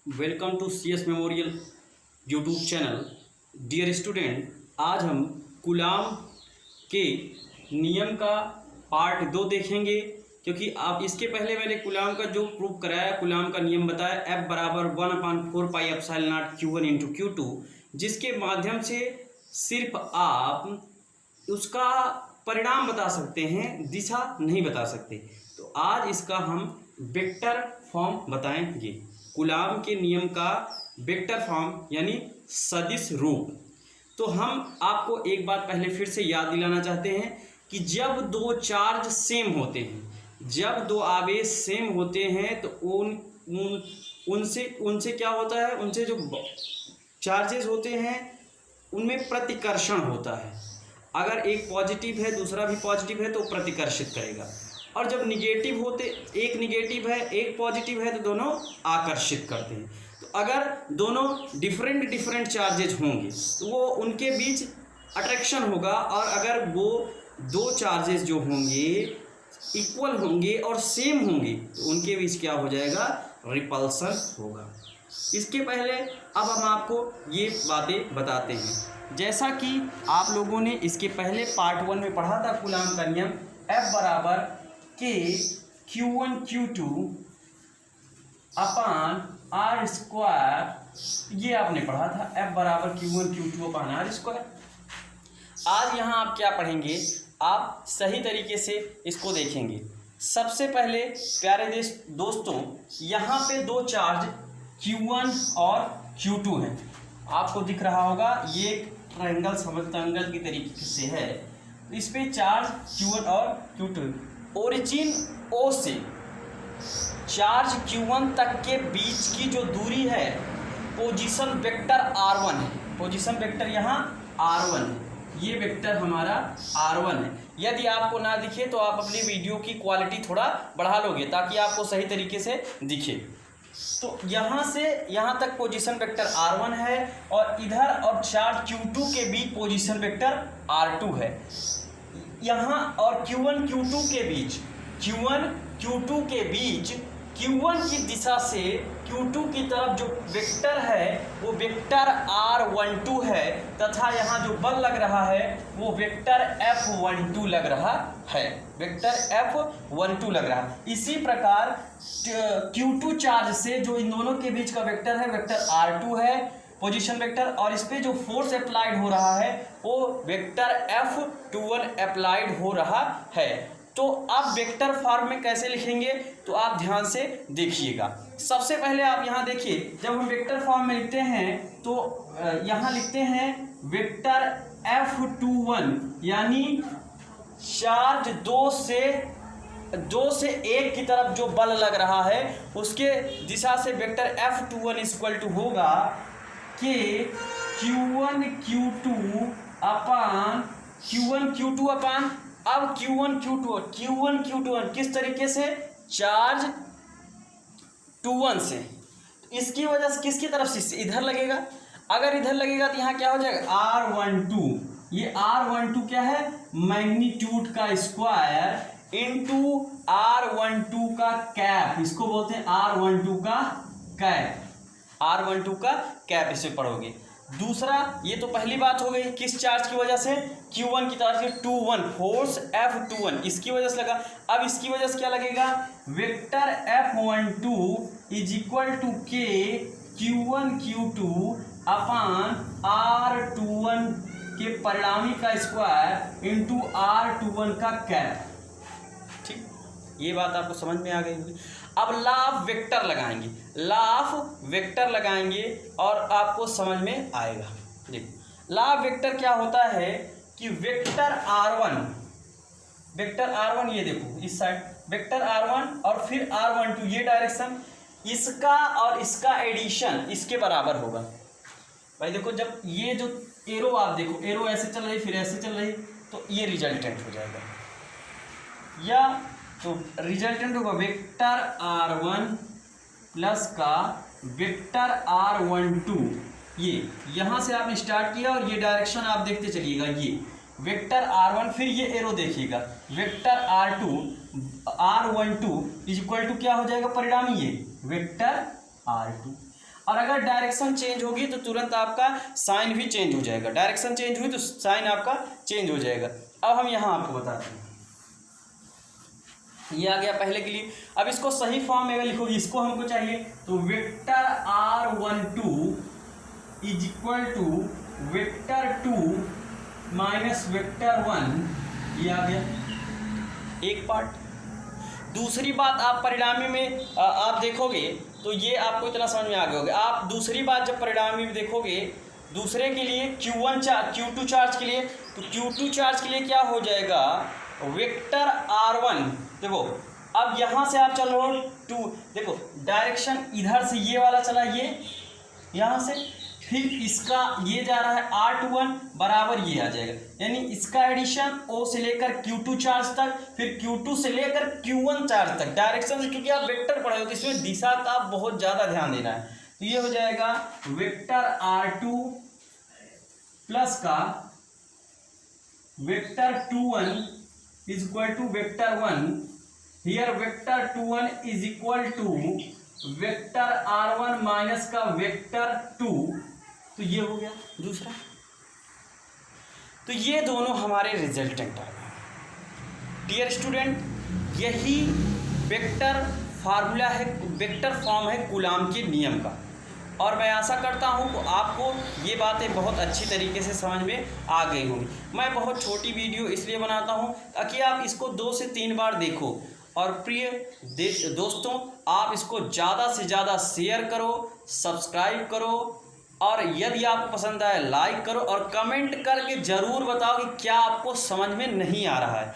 Welcome to CS memorial YouTube channel. Dear student, आज हम coulomb के नियम का पार्ट 2 देखेंगे, क्योंकि आप इसके पहले मैंने कूलाम का जो प्रूफ कराया, कूलाम का नियम बताया F बराबर 1/4πε0 Q1 × Q2, जिसके माध्यम से सिर्फ आप उसका परिणाम बता सकते हैं, दिशा नहीं बता सकते। तो आज इसका हम वेक्टर फॉर्म बताएंगे, कूलाम के नियम का वेक्टर फॉर्म यानी सदिश रूप। तो हम आपको एक बात पहले फिर से याद दिलाना चाहते हैं कि जब दो चार्ज सेम होते हैं, जब दो आवेश सेम होते हैं तो उनसे क्या होता है, उनसे जो चार्जेस होते हैं उनमें प्रतिकर्षण होता है। अगर एक पॉजिटिव है दूसरा भी पॉजिटिव है तो प्रतिकर्षित करेगा, और जब निगेटिव होते, एक निगेटिव है एक पॉजिटिव है तो दोनों आकर्षित करते हैं। तो अगर दोनों डिफरेंट चार्जेज होंगे तो वो उनके बीच अट्रैक्शन होगा, और अगर वो दो चार्जेस जो होंगे इक्वल होंगे और सेम होंगे तो उनके बीच क्या हो जाएगा, रिपल्सन होगा। इसके पहले अब हम आपको ये बातें बताते हैं, जैसा कि आप लोगों ने इसके पहले पार्ट 1 में पढ़ा था कूलाम का नियम F बराबर के Q1 Q2 अपान R स्क्वायर, ये आपने पढ़ा था F बराबर Q1 Q2 अपान R स्क्वायर। आज यहाँ आप क्या पढ़ेंगे, आप सही तरीके से इसको देखेंगे। सबसे पहले प्यारे दोस्तों, यहाँ पे दो चार्ज Q1 और Q2 हैं, आपको दिख रहा होगा, ये एक ट्रायंगल समतंगल की तरीके से है। इस पे चार्ज Q1 और Q2, ओरिजिन O से चार्ज Q1 तक के बीच की जो दूरी है पोजीशन वेक्टर R1 है। पोजीशन वेक्टर यहाँ R1 है, ये वेक्टर हमारा R1 है। यदि आपको ना दिखे तो आप अपनी वीडियो की क्वालिटी थोड़ा बढ़ा लोगे ताकि आपको सही तरीके से दिखे। तो यहाँ से यहाँ तक पोजीशन वेक्टर R1 है, और इधर और चार्ज Q2 के बीच पोजीशन वेक्टर R2 है। यहाँ और Q1 Q2 के बीच, Q1 Q2 के बीच Q1 की दिशा से Q2 की तरफ जो वेक्टर है वो वेक्टर R12 है, तथा यहाँ जो बल लग रहा है वो वेक्टर F12 लग रहा है, वेक्टर F12 लग रहा है। इसी प्रकार Q2 चार्ज से जो इन दोनों के बीच का वेक्टर है वेक्टर R2 है, पोजीशन वेक्टर, और इस पे जो फोर्स अप्लाइड हो रहा है वो वेक्टर F21 अप्लाइड हो रहा है। तो अब वेक्टर फॉर्म में कैसे लिखेंगे तो आप ध्यान से देखिएगा। सबसे पहले आप यहाँ देखिए, जब हम वेक्टर फॉर्म में लिखते हैं तो यहाँ लिखते हैं वेक्टर F21, यानी चार्ज दो से एक की तरफ जो बल लग रहा है उसके दिशा से वेक्टर F21 इक्वल टू होगा कि Q1 Q2 अपान अब Q1 Q2 किस तरीके से, चार्ज 2 1 से, इसकी वजह से किसकी तरफ से, इधर लगेगा। अगर इधर लगेगा तो यहाँ क्या हो जाएगा, R12, ये R12 क्या है, मैग्नीट्यूड का स्क्वायर इनटू R12 का कैप, इसको बोलते हैं R12 का कैप, R12 का कैप इसे पढ़ोगे। दूसरा, ये तो पहली बात हो गई, किस चार्ज की वजह से, Q1 की तरफ से 2 1 फोर्स F21 इसकी वजह से लगा। अब इसकी वजह से क्या लगेगा, vector F12 is equal to के Q1 Q2 अपान R21 के परिणामी का स्क्वायर इंटू R21 का कैप। ठीक, ये बात आपको समझ में आ गई होगी। अब लॉ ऑफ वेक्टर लगाएंगे, लॉ ऑफ वेक्टर लगाएंगे और आपको समझ में आएगा। देखो लॉ ऑफ वेक्टर क्या होता है कि वेक्टर R1 ये देखो इस साइड वेक्टर R1 और फिर R12 ये डायरेक्शन, इसका और इसका एडिशन इसके बराबर होगा। भाई देखो, जब ये जो एरो आप देखो, एरो ऐसे चल रही फिर ऐसे चल रही, तो ये रिजल्टेंट हो जाएगा, या तो रिजल्टेंट होगा वेक्टर R1 प्लस का वेक्टर R12। ये यहाँ से आपने स्टार्ट किया और ये डायरेक्शन आप देखते चलिएगा, ये वेक्टर R1, फिर ये एरो देखिएगा vector R12 is equal to क्या हो जाएगा परिणामी, ये वेक्टर R2। और अगर डायरेक्शन चेंज होगी तो तुरंत आपका साइन भी चेंज हो जाएगा। डायरेक्शन चेंज हुई तो साइन आपका चेंज हो जाएगा। अब हम यहाँ आपको बताते हैं, ये आ गया पहले के लिए। अब इसको सही फॉर्म में अगर लिखोगे, इसको हमको चाहिए तो vector r12 is equal to vector 2 minus vector 1, ये आ गया एक पार्ट। दूसरी बात आप परिणामी में आप देखोगे तो ये आपको इतना समझ में आ गया होगा। आप दूसरी बात जब परिणामी में देखोगे दूसरे के लिए Q2 चार्ज के लिए, तो Q2 चार्ज के लिए क्या हो जाएगा, वेक्टर R1। देखो अब यहाँ से आप चल रहे हो 2, देखो डायरेक्शन इधर से ये वाला चला, ये यहाँ से, फिर इसका ये जा रहा है R21 बराबर ये आ जाएगा, यानी इसका एडिशन O से लेकर Q2 चार्ज तक, फिर Q2 से लेकर Q1 चार्ज तक। डायरेक्शन से क्योंकि आप वेक्टर पढ़े हो तो इसमें दिशा का बहुत ज़्यादा ध्यान देना है। तो ये हो जाएगा वेक्टर R2 प्लस का vector 21 is equal to vector 1। Here vector 21 is equal to vector R1 minus का वेक्टर 2। तो ये हो गया दूसरा। तो ये दोनों हमारे रिजल्टेंट आ गए। डियर स्टूडेंट, यही वेक्टर फार्मूला है, वेक्टर फॉर्म है कूलाम के नियम का। और मैं आशा करता हूँ कि आपको ये बातें बहुत अच्छी तरीके से समझ में आ गई होंगी। मैं बहुत छोटी वीडियो इसलिए बनाता हूँ ताकि आप इसको 2 से 3 बार देखो। और प्रिय दोस्तों, आप इसको ज़्यादा से ज़्यादा शेयर करो, सब्सक्राइब करो, और यदि आपको पसंद आए लाइक करो, और कमेंट करके ज़रूर बताओ कि क्या आपको समझ में नहीं आ रहा है।